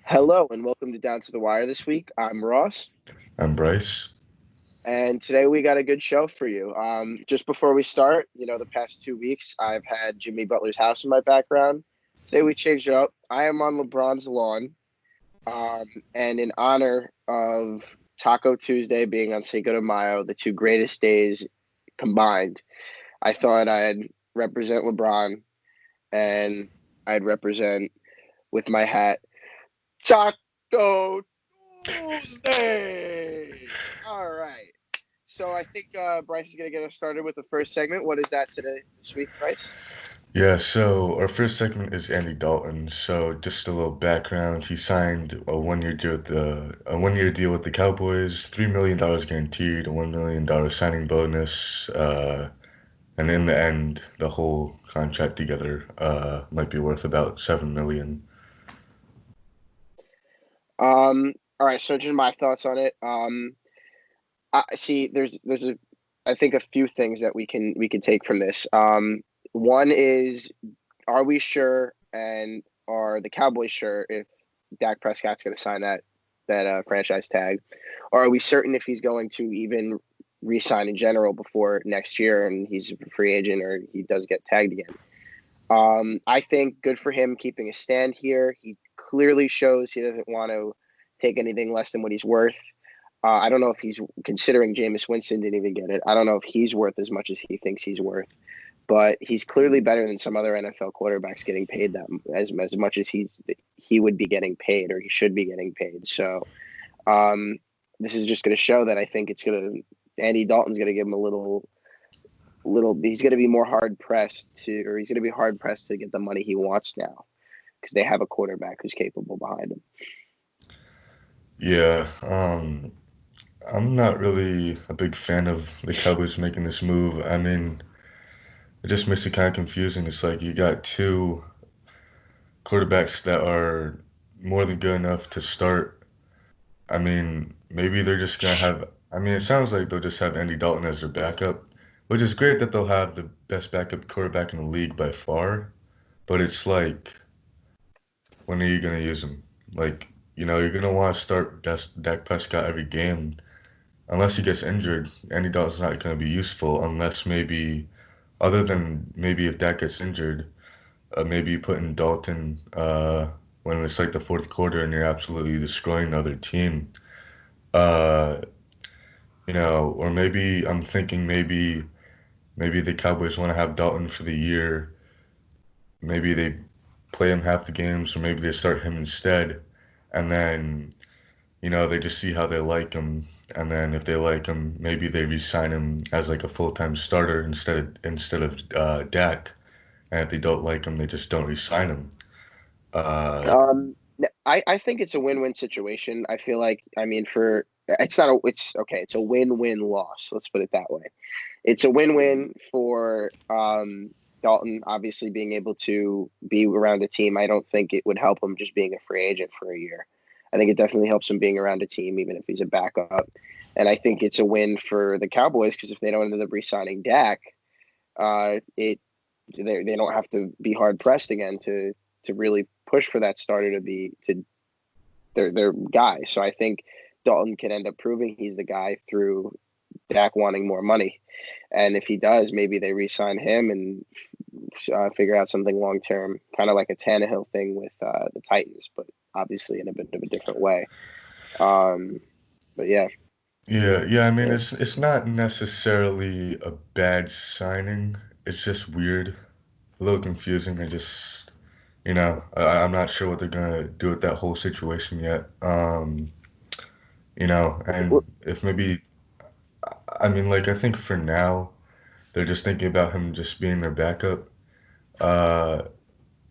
Hello and welcome to Down to the Wire this week. I'm Ross, I'm Bryce. and today we got a good show for you. Just before we start, the past 2 weeks I've had Jimmy Butler's house in my background. Today we changed it up. I am on LeBron's lawn, um, and in honor of Taco Tuesday being on Cinco de Mayo, the two greatest days combined, I thought I'd represent LeBron and I'd represent with my hat Taco Tuesday. All right. So I think Bryce is going to get us started with the first segment. What is that today this week, Bryce? Yeah, so our first segment is Andy Dalton. So just a little background. He signed a 1 year deal with the Cowboys, $3 million guaranteed, a $1 million signing bonus, and in the end, the whole contract together might be worth about 7 million. All right. So just my thoughts on it. I see. I think a few things that we can take from this. One is, are we sure, and are the Cowboys sure if Dak Prescott's going to sign that franchise tag, or are we certain if he's going to even re-sign in general before next year and he's a free agent or he does get tagged again? I think good for him keeping a stand here. He clearly shows he doesn't want to take anything less than what he's worth. I don't know if he's considering Jameis Winston didn't even get it. I don't know if he's worth as much as he thinks he's worth, but he's clearly better than some other NFL quarterbacks getting paid that as much as he would be getting paid or he should be getting paid. So um, this is just going to show that I think it's going to Andy Dalton's going to give him a little. He's going to be more hard pressed to, or he's going to be hard pressed to get the money he wants now because they have a quarterback who's capable behind him. Yeah, I'm not really a big fan of the Cowboys making this move. I mean, it just makes it kind of confusing. It's like you got two quarterbacks that are more than good enough to start. I mean, maybe they're just gonna have. I mean, it sounds like they'll just have Andy Dalton as their backup, which is great that they'll have the best backup quarterback in the league by far. But it's like, when are you gonna use him? Like, you're gonna want to start Dak Prescott every game unless he gets injured. Andy Dalton's not gonna be useful unless maybe, other than maybe if Dak gets injured, maybe you put in Dalton when it's like the fourth quarter and you're absolutely destroying the other team. Uh, or maybe I'm thinking maybe the Cowboys want to have Dalton for the year. Maybe they play him half the games, or maybe they start him instead, and then they just see how they like him, and then if they like him, maybe they re-sign him as like a full-time starter instead of Dak, and if they don't like him, they just don't re-sign him. Uh, I think it's a win-win situation. I feel like, I mean, for it's not a it's okay. It's a win-win loss. Let's put it that way. It's a win-win for Dalton, obviously being able to be around a team. I don't think it would help him just being a free agent for a year. I think it definitely helps him being around a team, even if he's a backup. And I think it's a win for the Cowboys because if they don't end up re-signing Dak, it they don't have to be hard pressed again to really push for that starter to be to their guy. So I think Dalton can end up proving he's the guy through Dak wanting more money. And if he does, maybe they re-sign him and figure out something long term, kind of like a Tannehill thing with the Titans, but obviously in a bit of a different way. Um, but yeah, yeah, yeah. I mean, yeah. it's not necessarily a bad signing. It's just weird, a little confusing. I'm not sure what they're gonna do with that whole situation yet. And if maybe, I mean, like, I think for now, they're just thinking about him just being their backup. Uh,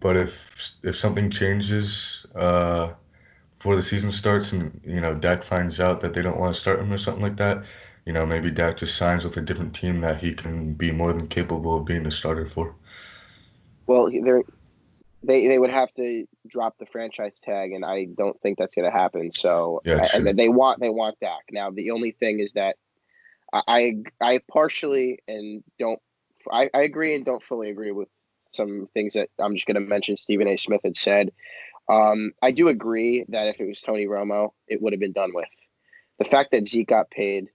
but if something changes before the season starts and, Dak finds out that they don't want to start him or something like that, maybe Dak just signs with a different team that he can be more than capable of being the starter for. Well, they would have to drop the franchise tag, and I don't think that's going to happen. So, Yeah, and true. they want Dak. Now, the only thing is that I partially and don't I agree and don't fully agree with some things that I'm just going to mention Stephen A. Smith had said. I do agree that if it was Tony Romo, it would have been done with. The fact that Zeke got paid,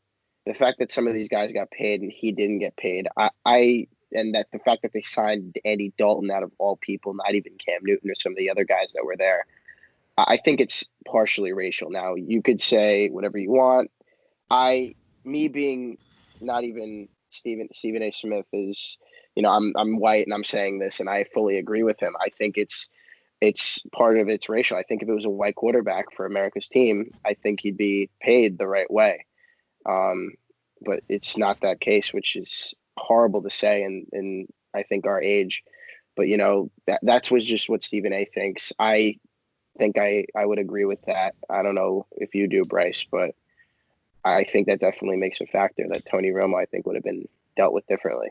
the fact that some of these guys got paid and he didn't get paid, and that the fact that they signed Andy Dalton out of all people, not even Cam Newton or some of the other guys that were there, I think it's partially racial. Now you could say whatever you want. Me being not even Stephen A. Smith is, I'm white and I'm saying this and I fully agree with him. I think it's part of it's racial. I think if it was a white quarterback for America's team, I think he'd be paid the right way. Um, but it's not that case, which is horrible to say in I think our age. But that's was just what Stephen A. thinks. I think I would agree with that. I don't know if you do, Bryce, but I think that definitely makes a factor that Tony Romo I think would have been dealt with differently.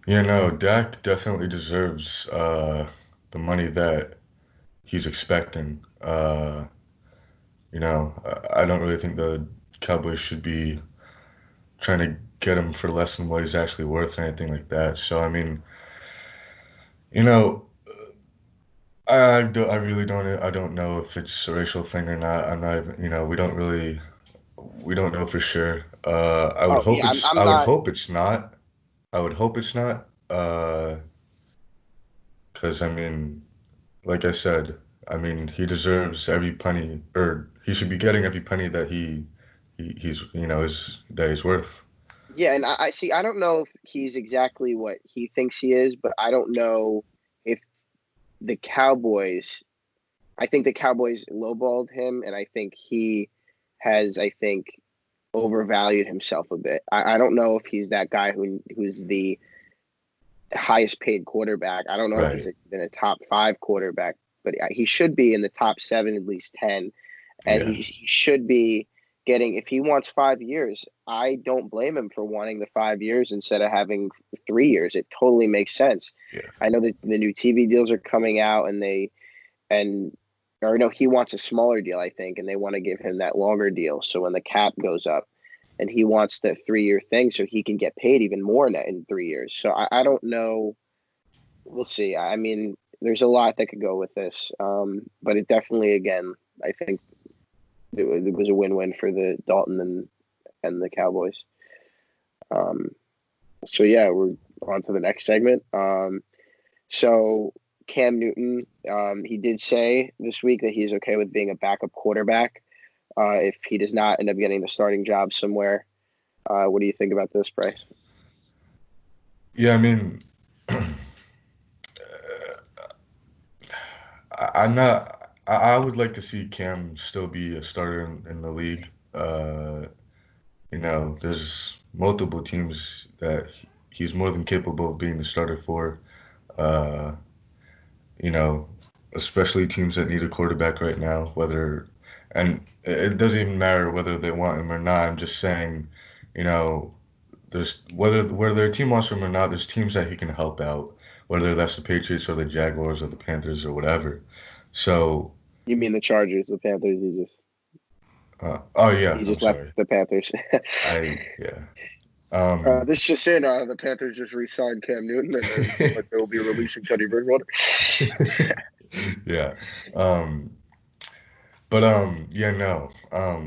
Yeah, no, Dak definitely deserves the money that he's expecting. I don't really think the Cowboys should be trying to get him for less than what he's actually worth or anything like that. So, I mean, you know, I really I don't know if it's a racial thing or not. I'm not even, we don't know for sure. Oh yeah, I'm I would not. hope it's not. I would hope it's not. 'Cause I mean, like I said, I mean, he deserves every penny, or he should be getting every penny that he's, is that he's worth. Yeah, and I see. I don't know if he's exactly what he thinks he is, but I don't know if the Cowboys. I think the Cowboys lowballed him, and I think he has. I think overvalued himself a bit. I don't know if he's that guy who's the highest paid quarterback. I don't know if he's Right. been a top five quarterback, but he should be in the top seven, at least 10. And Yeah. he should be getting, if he wants 5 years, I don't blame him for wanting the 5 years instead of having 3 years. It totally makes sense. Yeah. I know that the new TV deals are coming out and, or no, he wants a smaller deal, I think, and they want to give him that longer deal. So when the cap goes up, and he wants the 3 year thing so he can get paid even more in 3 years. So I don't know. We'll see. I mean, there's a lot that could go with this, but it definitely, again, I think it was a win-win for the Dalton and the Cowboys. Um, so yeah, we're on to the next segment. So Cam Newton, he did say this week that he's okay with being a backup quarterback if he does not end up getting the starting job somewhere. What do you think about this, Bryce? Yeah, I mean, I'm not. I would like to see Cam still be a starter in the league. There's multiple teams that he's more than capable of being the starter for. Uh, you know, Especially teams that need a quarterback right now, and it doesn't even matter whether they want him or not. I'm just saying, you know, there's whether their team wants him or not, there's teams that he can help out, whether that's the Patriots or the Jaguars or the Panthers or whatever. So, You mean the Chargers, the Panthers? oh yeah, He I'm just left sorry. the Panthers. Yeah. Um, This just in: the Panthers just re-signed Cam Newton, and but they will be releasing Teddy Bridgewater. yeah. Um, but yeah, no. I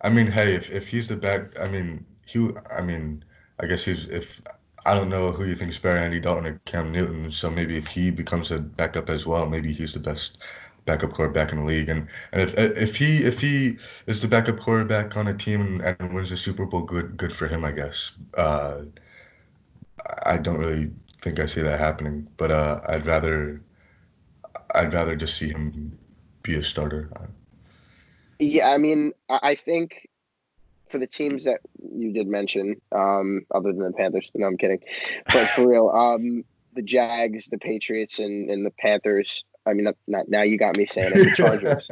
mean, hey, if he's the back, I mean, I guess he's if I don't know who you think's better, Andy Dalton or Cam Newton. So maybe if he becomes a backup as well, maybe he's the best backup quarterback in the league. And if he is the backup quarterback on a team and wins the Super Bowl, good for him, I guess. I don't really think I see that happening, but I'd rather just see him be a starter. Yeah, I mean, I think for the teams that you did mention, other than the Panthers, no, I'm kidding, but for real, the Jags, the Patriots, and the Panthers. I mean, not now. You got me saying it. The Chargers,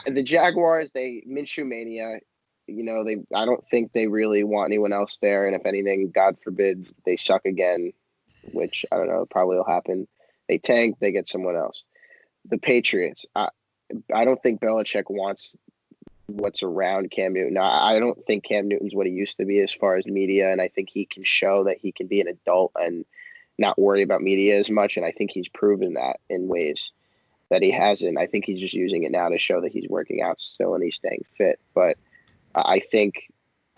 the Jaguars, they Minshew mania. They. I don't think they really want anyone else there, and if anything, God forbid, they suck again, which I don't know, probably will happen. They tank, they get someone else. The Patriots. I don't think Belichick wants what's around Cam Newton. I don't think Cam Newton's what he used to be as far as media, and I think he can show that he can be an adult and not worry about media as much. And I think he's proven that in ways. that he hasn't. I think he's just using it now to show that he's working out still and he's staying fit. But I think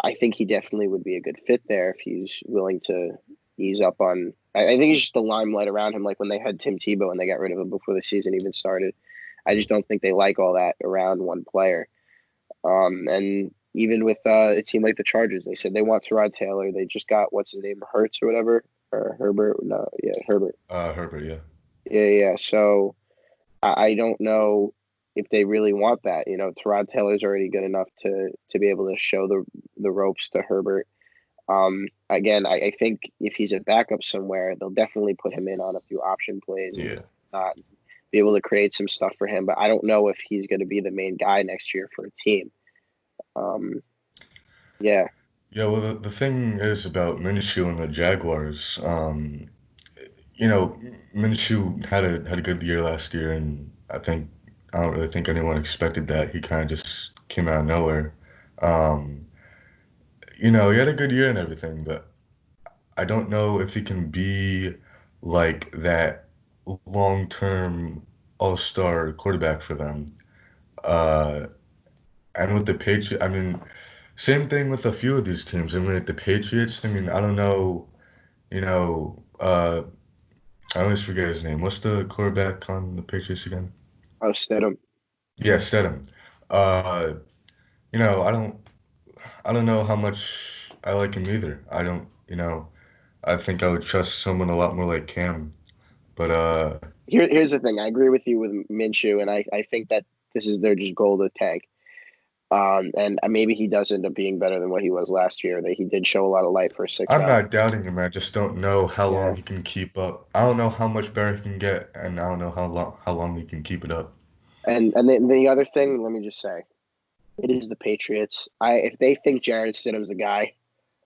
I think he definitely would be a good fit there if he's willing to ease up on. I think it's just the limelight around him, like when they had Tim Tebow and they got rid of him before the season even started. I just don't think they like all that around one player. And even with a team like the Chargers, they said they want Tyrod Taylor. They just got what's his name, Hurts or whatever, or Herbert. No, yeah, Herbert. Herbert, yeah. Yeah, yeah. So I don't know if they really want that. You know, Tyrod Taylor's already good enough to be able to show the ropes to Herbert. Again, I think if he's a backup somewhere, they'll definitely put him in on a few option plays and Yeah. not be able to create some stuff for him. But I don't know if he's going to be the main guy next year for a team. Um, yeah, Yeah, well, the thing is about Minshew and the Jaguars. You know, Minshew had a good year last year, and I don't really think anyone expected that. He kind of just came out of nowhere. Um, you know, he had a good year and everything, but I don't know if he can be like that long-term all-star quarterback for them. Uh, and with the Patriots, I mean, same thing with a few of these teams. I mean, like the Patriots. I mean, I don't know. You know, I always forget his name. What's the quarterback on the Patriots again? I'll stead him. Yeah, Stedham. Uh, you know, I don't know how much I like him either. I don't, you know, I think I would trust someone a lot more like Cam. But Here's the thing. I agree with you with Minshew, and I think that this is their just goal to tank. And maybe he does end up being better than what he was last year. That he did show a lot of light for a six I'm round. not doubting him. I just don't know how long Yeah, he can keep up. I don't know how much better he can get, and I don't know how long he can keep it up. and the other thing, let me just say, it is the Patriots. I if they think Jared Stidham's the guy,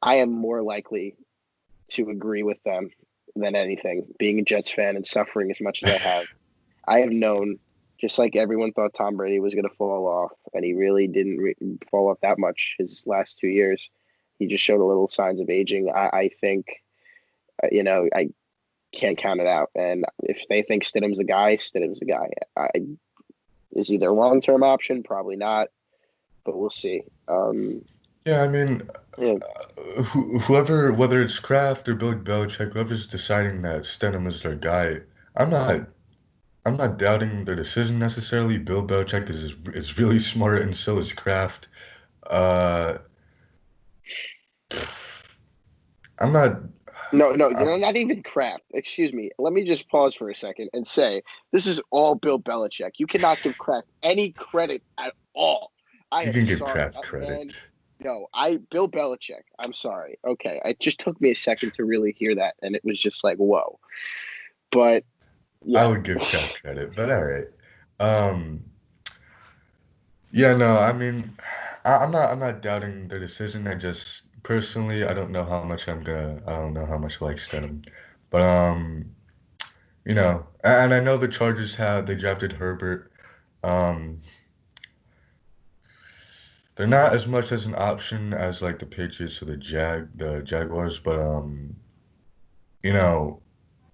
I am more likely to agree with them than anything. Being a Jets fan and suffering as much as I have known, just like everyone thought Tom Brady was going to fall off, and he really didn't fall off that much his last 2 years. He just showed a little signs of aging. I think, I can't count it out. And if they think Stidham's the guy, Stidham's the guy. Is he their long term option? Probably not, but we'll see. Yeah, I mean, Yeah, whoever, whether it's Kraft or Bill Belichick, whoever's deciding that Stidham is their guy, I'm not. I'm not doubting their decision necessarily. Bill Belichick is really smart, and so is Kraft. Uh, I'm not. no, no, I'm, not even Kraft. Excuse me. Let me just pause for a second and say this is all Bill Belichick. You cannot give Kraft any credit at all. I you am can give sorry, Kraft man. credit. No, Bill Belichick. I'm sorry. Okay, it just took me a second to really hear that, and it was just like, whoa. But I yeah, would give Kraft credit, but all right. Um, yeah, no, I mean, I'm not doubting their decision. I just personally, I don't know how much I like Stidham, but you know, and I know the Chargers they drafted Herbert. Um, they're not as much as an option as like the Patriots or the Jaguars, but you know,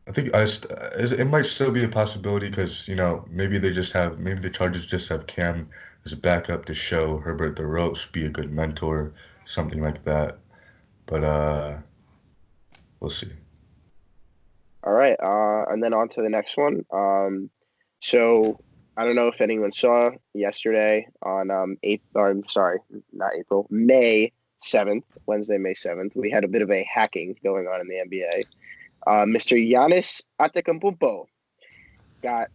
I think it might still be a possibility because you know maybe the Chargers just have Cam as a backup to show Herbert the ropes, be a good mentor, something like that. But we'll see. all right. And then on to the next one. So I don't know if anyone saw yesterday on April. Or, I'm sorry, not April. May 7th, Wednesday, May 7th. We had a bit of a hacking going on in the NBA. Mr. Giannis Antetokounmpo got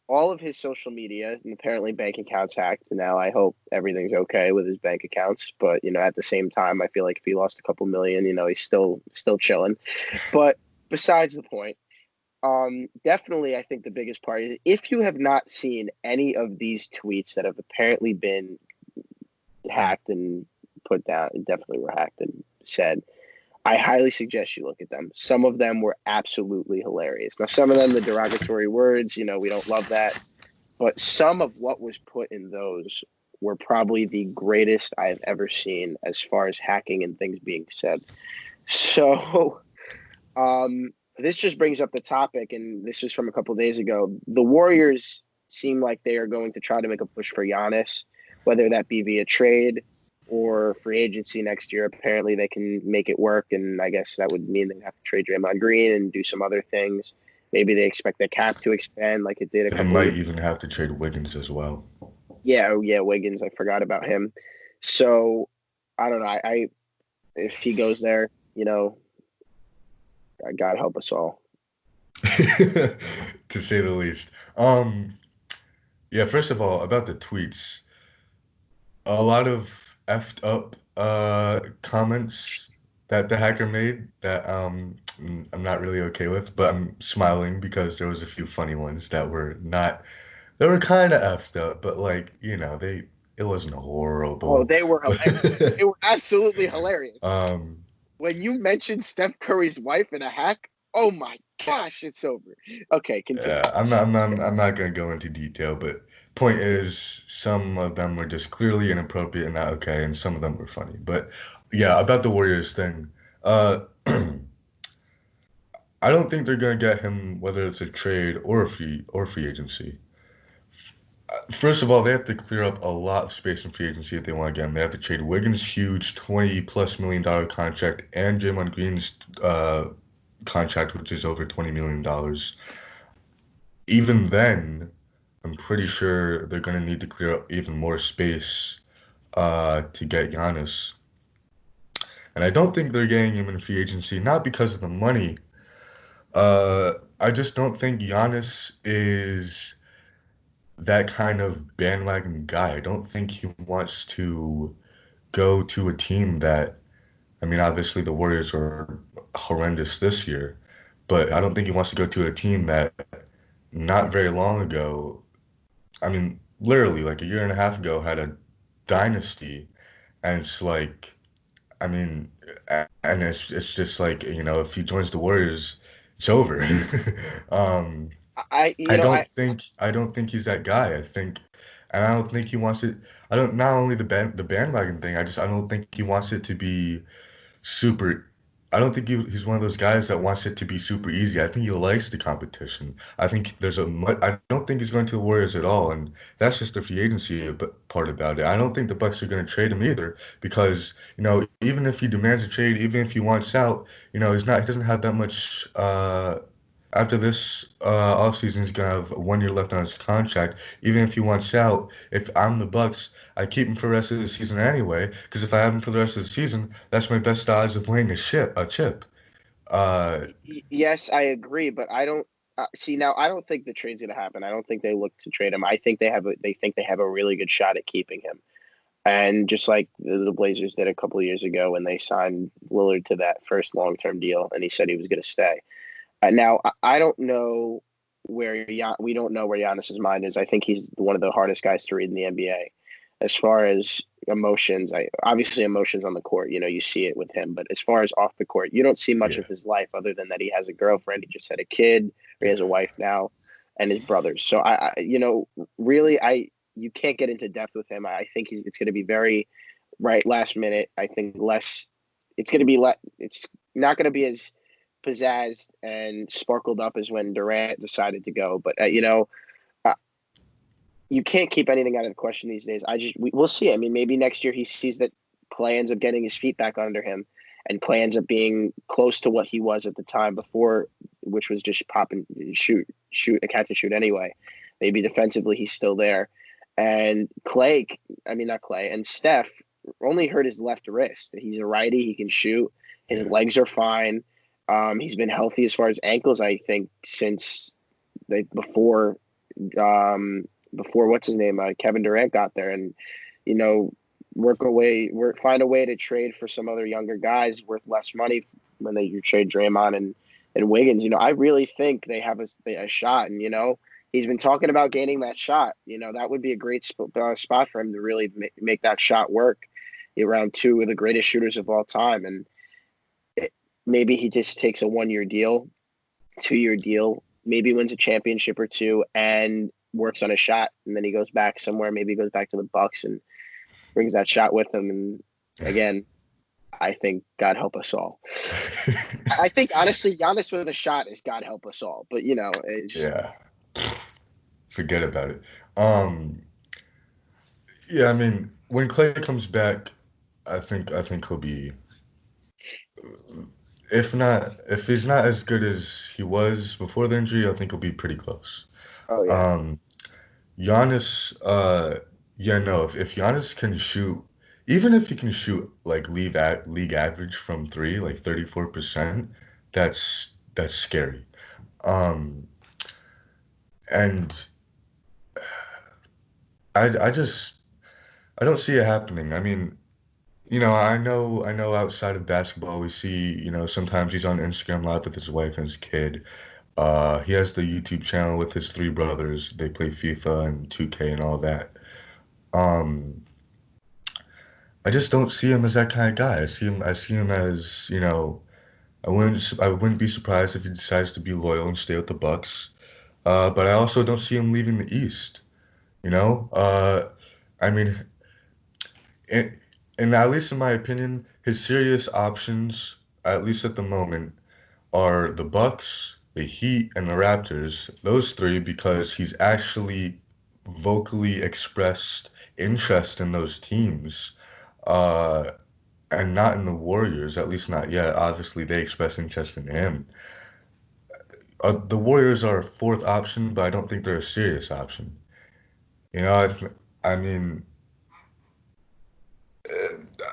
all of his social media and apparently bank accounts hacked. Now I hope everything's okay with his bank accounts, but at the same time, I feel like if he lost a couple million, he's still chilling. But besides the point, definitely, I think the biggest part is if you have not seen any of these tweets that have apparently been hacked and put down, definitely were hacked and said, I highly suggest you look at them. Some of them were absolutely hilarious. Now, some of them, the derogatory words, we don't love that. But some of what was put in those were probably the greatest I've ever seen as far as hacking and things being said. So, this just brings up the topic, and this is from a couple of days ago. The Warriors seem like they are going to try to make a push for Giannis, whether that be via trade or free agency next year. Apparently, they can make it work, and I guess that would mean they have to trade Draymond Green and do some other things. Maybe they expect the cap to expand like it did a They couple of might years. even have to trade Wiggins as well. Yeah, oh yeah, Wiggins. I forgot about him. So I don't know. I if he goes there, God help us all. To say the least. Yeah, first of all, about the tweets, a lot of effed up comments that the hacker made that I'm not really okay with, but I'm smiling because there was a few funny ones that were not they were kind of effed up, but like, it wasn't Oh, horrible. they were hilarious. But They were absolutely hilarious. um When you mentioned Steph Curry's wife in a hack, oh my gosh, it's over. Okay, continue. yeah, I'm not gonna go into detail, but point is, some of them were just clearly inappropriate and not okay, and some of them were funny. But yeah, about the Warriors thing, uh, I don't think they're gonna get him whether it's a trade or a free agency. First of all, they have to clear up a lot of space in free agency if they want to get him. They have to trade Wiggins' huge $20+ million contract and Draymond Green's contract, which is over $20 million. Even then, I'm pretty sure they're going to need to clear up even more space to get Giannis. And I don't think they're getting him in free agency, not because of the money. I just don't think Giannis is that kind of bandwagon guy. I don't think he wants to go to a team that, I mean, obviously the Warriors are horrendous this year, but I don't think he wants to go to a team that not very long ago, I mean, literally like a year and a half ago, had a dynasty. And it's like, I mean, and it's just like, if he joins the Warriors, it's over. Um, I I you know don't I think I don't think he's that guy. And I don't think he wants it. I don't not only the bandwagon thing. I don't think he wants it to be super. I don't think he's one of those guys that wants it to be super easy. I think he likes the competition. I don't think he's going to the Warriors at all, and that's just the free agency part about it. I don't think the Bucks are going to trade him either because even if he demands a trade, even if he wants out, he doesn't have that much. After this offseason, he's gonna have 1 year left on his contract. Even if he wants out, if I'm the Bucks, I keep him for the rest of the season anyway. Because if I have him for the rest of the season, that's my best odds of winning a chip. Uh, yes, I agree, but I don't see now. I don't think the trade's going to happen. I don't think they look to trade him. I think they think they have a really good shot at keeping him. And just like the Blazers did a couple of years ago when they signed Lillard to that first long-term deal, and he said he was going to stay. Now, I don't know we don't know where Giannis's mind is. I think he's one of the hardest guys to read in the NBA. As far as emotions, obviously emotions on the court, you see it with him. But as far as off the court, you don't see much yeah, of his life other than that he has a girlfriend, he just had a kid, or he has a yeah, wife now, and his brothers. So really, you can't get into depth with him. I think it's going to be very right last minute. I think less. It's going to be It's not going to be as pizzazzed and sparkled up as when Durant decided to go. But uh, you can't keep anything out of the question these days. We'll see. I mean, maybe next year he sees that Clay ends up getting his feet back under him, and Clay ends up being close to what he was at the time before, which was just pop and shoot, catch and shoot anyway. Maybe defensively he's still there, and not Clay, and Steph only hurt his left wrist. He's a righty. He can shoot. His yeah. legs are fine. He's been healthy as far as ankles, I think, since they before what's his name, Kevin Durant got there, and you know, find a way to trade for some other younger guys worth less money when you trade Draymond and Wiggins. I really think they have a shot, and he's been talking about gaining that shot. That would be a great spot for him to really make that shot work around two of the greatest shooters of all time, and maybe he just takes a 1 year deal, 2 year deal, maybe wins a championship or two, and works on a shot, and then he goes back somewhere. Maybe he goes back to the Bucks and brings that shot with him. And again, I think God help us all. I think honestly, Giannis with a shot is God help us all. But it's just Yeah. forget about it. Um, yeah, I mean, when Clay comes back, I think he'll be, if he's not as good as he was before the injury, I think he'll be pretty close. Oh yeah, Um, Giannis, yeah, no, if Giannis can shoot, even if he can shoot like league average from three, like 34%, that's scary. Um, and I just I don't see it happening. I mean, I know outside of basketball we see, sometimes he's on Instagram Live with his wife and his kid. He has the YouTube channel with his three brothers. They play FIFA and 2K and all that. Um, I just don't see him as that kind of guy. I see him as, I wouldn't be surprised if he decides to be loyal and stay with the Bucks. But I also don't see him leaving the East, you know? I mean, and, and at least in my opinion, his serious options, at least at the moment, are the Bucks, the Heat, and the Raptors. Those three because he's actually vocally expressed interest in those teams. Uh, and not in the Warriors, at least not yet. Obviously, they express interest in him. The Warriors are a fourth option, but I don't think they're a serious option. You know, I mean,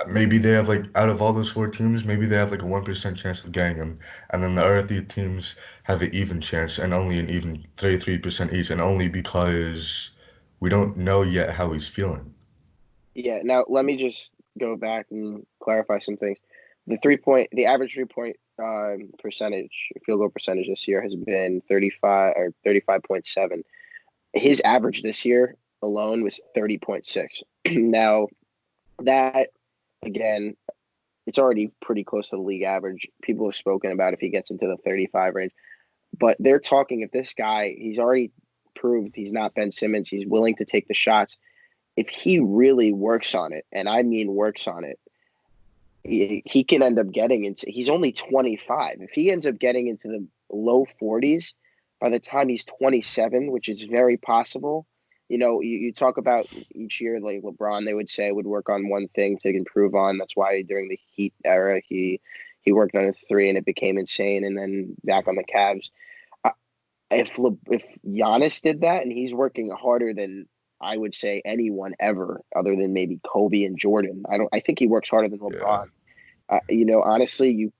maybe they have like out of all those four teams, maybe they have like a 1% chance of getting him, and then the other three teams have an even chance, and only an even 33% each, and only because we don't know yet how he's feeling. yeah. Now let me just go back and clarify some things. The average 3 point percentage, field goal percentage this year has been 35.7. His average this year alone was 30.6. Now that again, it's already pretty close to the league average. People have spoken about if he gets into the 35 range, but they're talking if this guy, he's already proved he's not Ben Simmons. He's willing to take the shots. If he really works on it, and I mean works on it, he can end up getting into. He's only 25. If he ends up getting into the low 40s by the time he's 27, which is very possible. You talk about each year, like LeBron, they would say would work on one thing to improve on. That's why during the Heat era, he worked on a three and it became insane, and then back on the Cavs. If Giannis did that and he's working harder than I would say anyone ever, other than maybe Kobe and Jordan, I think he works harder than Yeah, LeBron. Honestly,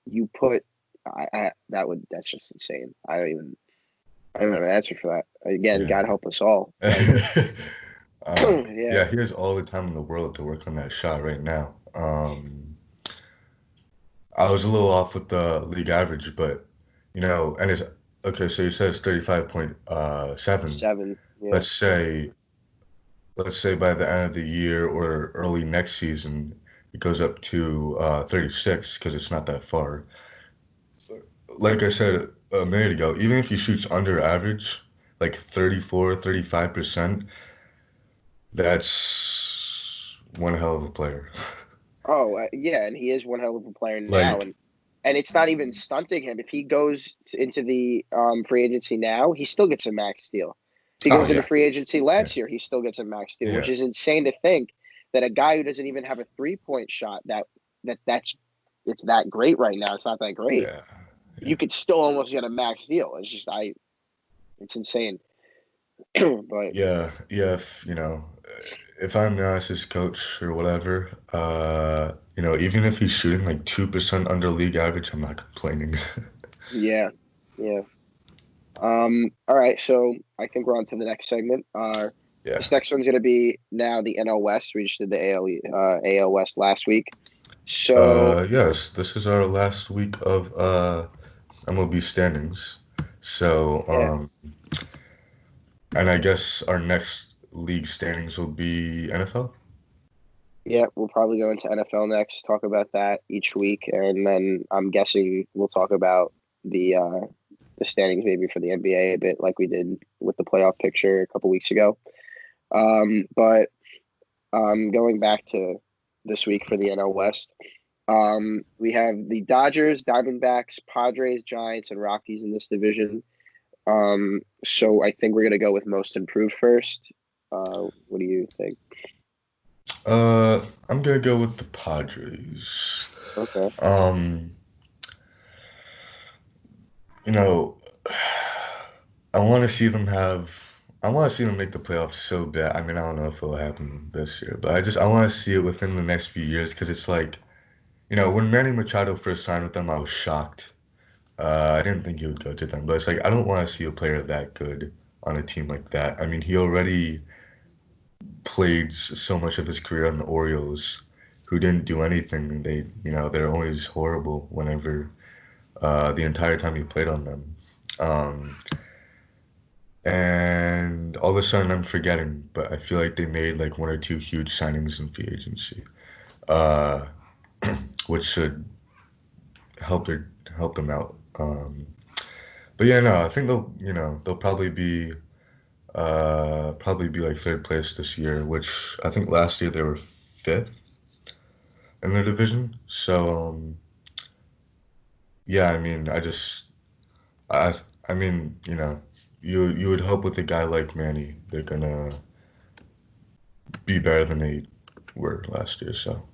you put that's just insane. I don't have an answer for that. Again, yeah. God help us all. But yeah, Yeah, he has all the time in the world to work on that shot right now. I was a little off with the league average, but and it's okay. So you said it's 35.7. 7. Yeah, Let's say, let's say by the end of the year or early next season, it goes up to 36 because it's not that far. Like I said a minute ago, even if he shoots under average, like 34, 35%, that's one hell of a player. oh yeah, and he is one hell of a player now, Like, and it's not even stunting him. If he goes into the free agency now, he still gets a max deal. If he oh goes into yeah, free agency yeah, last year, he still gets a max deal, which yeah, is insane to think that a guy who doesn't even have a 3 point shot that's it's that great right now. It's not that great. yeah, You yeah. could still almost get a max deal. It's insane. But Yeah, yeah, if I'm Giannis's coach or whatever, even if he's shooting like 2% under league average, I'm not complaining. yeah, yeah. All right, so I think we're on to the next segment. Yeah. This next one's going to be now the NL West. We just did the AL West last week. So, Yes, this is our last week of MLB standings. So, yeah, and I guess our next league standings will be NFL. yeah, we'll probably go into NFL next, talk about that each week, and then I'm guessing we'll talk about the standings maybe for the NBA a bit, like we did with the playoff picture a couple weeks ago. But going back to this week for the NL West. We have the Dodgers, Diamondbacks, Padres, Giants, and Rockies in this division. So I think we're gonna go with most improved first. What do you think? I'm gonna go with the Padres. Okay. Um, you know, I want to see them have. I want to see them make the playoffs so bad. I mean, I don't know if it'll happen this year, but I want to see it within the next few years because it's like, when Manny Machado first signed with them, I was shocked. I didn't think he would go to them, but it's like I don't want to see a player that good on a team like that. I mean, he already played so much of his career on the Orioles, who didn't do anything. They're always horrible whenever the entire time he played on them. Um, and all of a sudden, I'm forgetting, but I feel like they made like one or two huge signings in free agency, uh, which should help their help them out. But yeah, no, I think they'll probably be like third place this year, which I think last year they were fifth in the division. So yeah, I mean, I I mean, you would hope with a guy like Manny, they're gonna be better than they were last year. So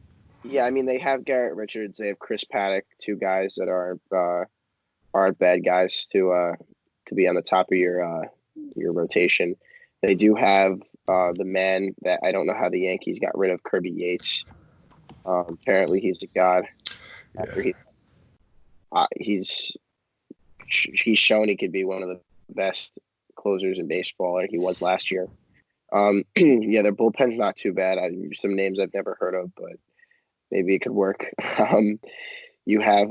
Yeah, I mean they have Garrett Richards, they have Chris Paddock, two guys that aren't bad guys to be on the top of your rotation. They do have the man that I don't know how the Yankees got rid of, Kirby Yates. Apparently he's a god yeah, after he's shown he could be one of the best closers in baseball, like he was last year. Yeah, their bullpen's not too bad. Some names I've never heard of, but maybe it could work. Um, you have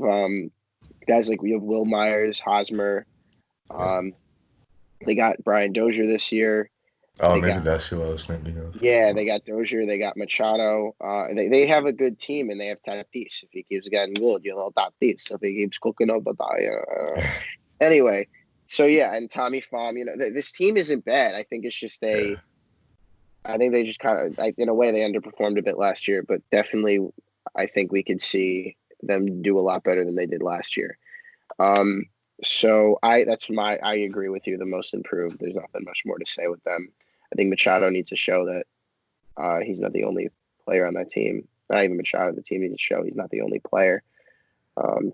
guys like we have Will Myers, Hosmer. yeah. Um, they got Brian Dozier this year. Oh, They maybe got that's who I was thinking of. Yeah, they got Dozier. They got Machado. They have a good team, and they have Tatis. If he keeps getting good, Tatis. If he keeps cooking up, anyway. So yeah, and Tommy Pham. This team isn't bad. I think it's just Yeah, I think they just kind of, in a way, they underperformed a bit last year, but definitely, I think we could see them do a lot better than they did last year. Um, so I agree with you. The most improved. There's nothing much more to say with them. I think Machado needs to show that he's not the only player on that team. Not even Machado. The team needs to show he's not the only player.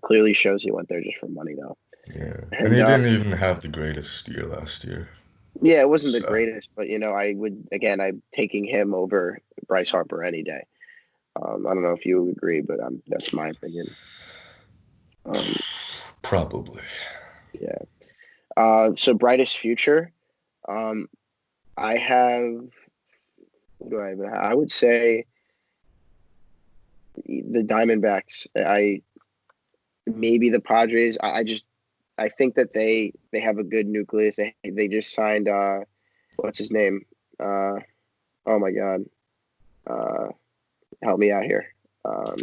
Clearly shows he went there just for money though. yeah. And And he didn't even have the greatest year last year. yeah, it wasn't the So greatest, but I would again. I'm taking him over Bryce Harper any day. I don't know if you agree, but that's my opinion. Um, probably. yeah. So brightest future. Um, I have. What do I even have? I would say the Diamondbacks. I maybe the Padres. I think that they have a good nucleus. They just signed what's his name? Oh my God. Uh, Help me out here. Um,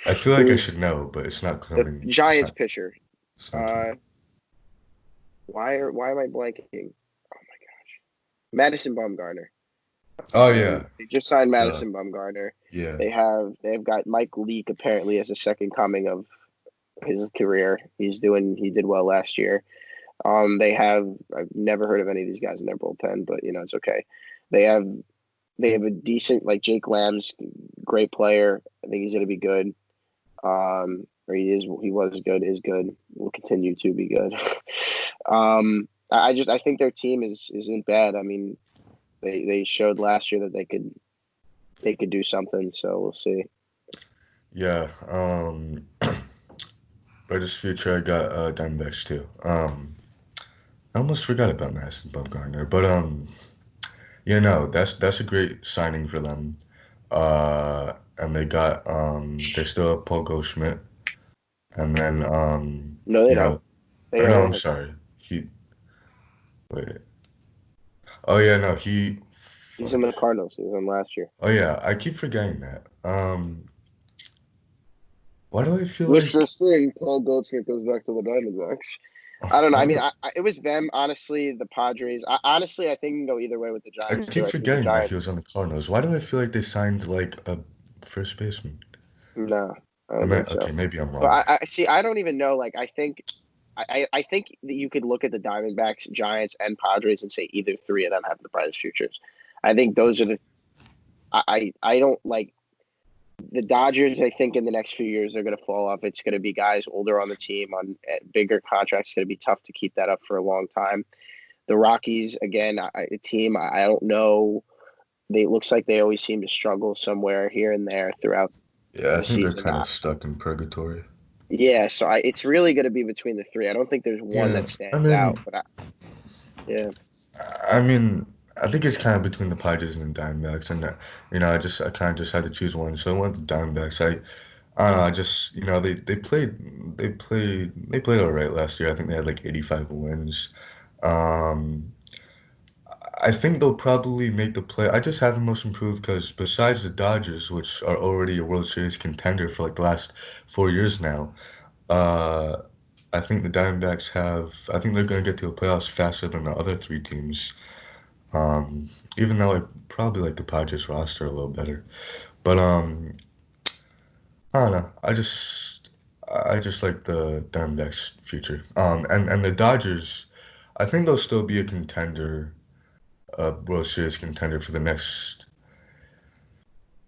I feel like I should who's know, but it's not the coming. It's Giants not. pitcher? It's not coming. Uh, why am I blanking? Oh my gosh, Madison Bumgarner. Oh yeah. They just signed The Madison Bumgarner. Yeah. They've got Mike Leake apparently as a second coming of his career. He did well last year. I've never heard of any of these guys in their bullpen, but it's okay. They have they have a decent, like Jake Lamb's great player. I think he's going to be good. Or he was good, is good, will continue to be good. I think their team isn't bad. I mean, they showed last year that they could do something. So we'll see. Yeah. Brightest future, I got Diamondbacks too. I almost forgot about Madison Bumgarner, but yeah, no, that's a great signing for them. And they still have Paul Goldschmidt, and then No, they don't. They or no, I'm already have. sorry, he wait, oh yeah, no, He's fuck, in the Cardinals. He was in last year. oh yeah, I keep forgetting that. Why do I feel Which like this thing, Paul Goldschmidt goes back to the Diamondbacks. I don't know. I why mean, do it was them. Honestly, the Padres. Honestly, I think it can go either way with the I Giants too. keep I think the forgetting that he was Giants. on the Cardinals? Why do I feel like they signed like a first baseman? No, I don't Am I think okay? so. Maybe I'm But wrong. I see. I don't even know. Like, I think. I think that you could look at the Diamondbacks, Giants, and Padres and say either three of them have the brightest futures. I think those are the. I don't like the Dodgers. I think in the next few years they're going to fall off. It's going to be guys older on the team on bigger contracts. It's going to be tough to keep that up for a long time. The Rockies, again, a team I don't know. It looks like they always seem to struggle somewhere here and there throughout Yeah, I the think they're season. kind of stuck in purgatory. Yeah, so it's really going to be between the three. I don't think there's one Yeah, that stands out, but yeah. I mean, I think it's kind of between the Padres and the Diamondbacks, and I kind of just had to choose one, so I went the Diamondbacks. I don't know, I just they played all right last year. I think they had like 85 wins. Um, I think they'll probably make the play. I just have them most improved because besides the Dodgers, which are already a World Series contender for like the last 4 years now, uh, I think the Diamondbacks have. I think they're going to get to the playoffs faster than the other three teams. Um, Even though I probably like the Padres roster a little better, but I don't know. I just like the Diamondbacks' future. And the Dodgers, I think they'll still be a contender, a World Series contender for the next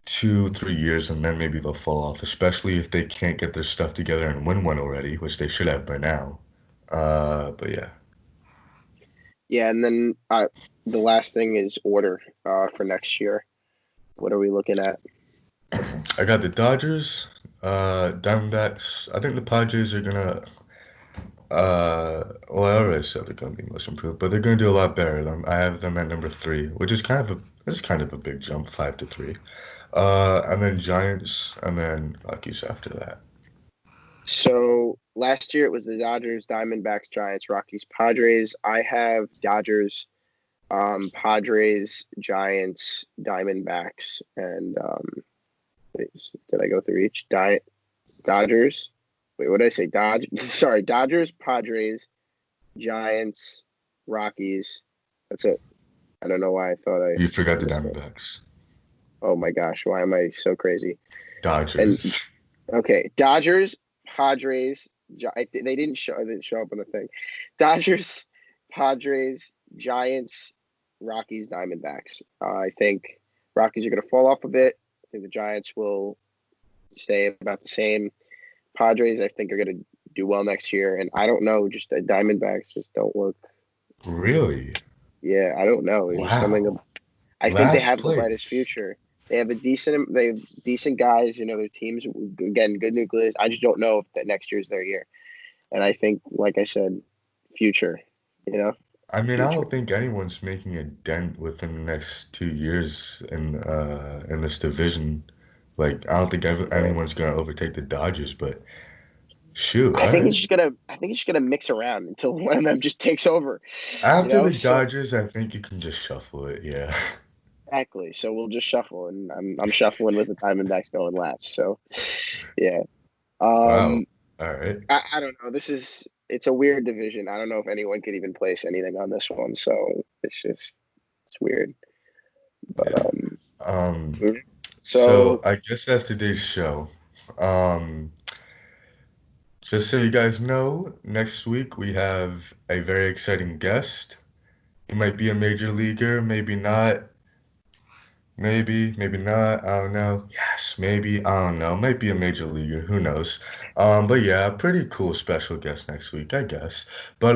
2, 3 years, and then maybe they'll fall off, especially if they can't get their stuff together and win one already, which they should have by now. But yeah, Yeah, and then the last thing is order for next year. What are we looking at? I got the Dodgers, Diamondbacks. I think the Padres are gonna. Well, I already said they're gonna be most improved, but they're gonna do a lot better. I have them at number three, which is kind of a big jump, 5-3. And then Giants, and then Rockies after that. So last year it was the Dodgers, Diamondbacks, Giants, Rockies, Padres. I have Dodgers, Padres, Giants, Diamondbacks, and wait, did I go through each? Dodgers. Wait, what did I say? Sorry, Dodgers, Padres, Giants, Rockies. That's it. I don't know why I thought I You forgot the missed it. Diamondbacks, Oh my gosh, why am I so crazy? And Dodgers. okay, Dodgers, Padres. They didn't show. They didn't show up on the thing. Dodgers, Padres, Giants, Rockies, Diamondbacks. I think Rockies are going to fall off a bit. I think the Giants will stay about the same. Padres, I think, are going to do well next year. And I don't know, just the Diamondbacks just don't look. Really? Yeah, I don't know. There's just something. Wow. I think they Last have the brightest place. future. They have decent guys. Their teams again good nucleus. I just don't know if that next year's their year. And I think, like I said, future. You know, I mean, I future. don't think anyone's making a dent within the next 2 years in this division. Like, I don't think Yeah. anyone's gonna overtake the Dodgers, but shoot, I all think right. it's just gonna. I think it's just gonna mix around until one of them just takes over. After the So Dodgers, I think you can just shuffle it. Yeah. exactly. So we'll just shuffle, and I'm shuffling with the Diamondbacks going last. So yeah. Wow. Um, All right. I don't know. It's a weird division. I don't know if anyone could even place anything on this one. So it's weird. But Yeah. Um, mhm. so So I guess that's today's show. Um, just so you guys know, next week we have a very exciting guest. He might be a major leaguer, maybe not. Maybe, maybe not. I don't know. Yes, maybe. I don't know. Might be a major leaguer. Who knows? But yeah, pretty cool special guest next week, I guess. But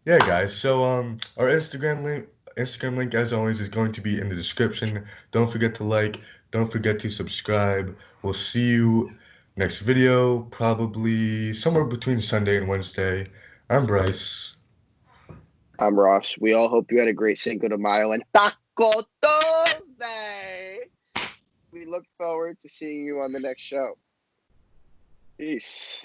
yeah, guys. So our Instagram link as always is going to be in the description. Don't forget to like. Don't forget to subscribe. We'll see you next video, probably somewhere between Sunday and Wednesday. I'm Bryce. I'm Ross. We all hope you had a great Cinco de Mayo and Taco Tuesday. We look forward to seeing you on the next show. Peace.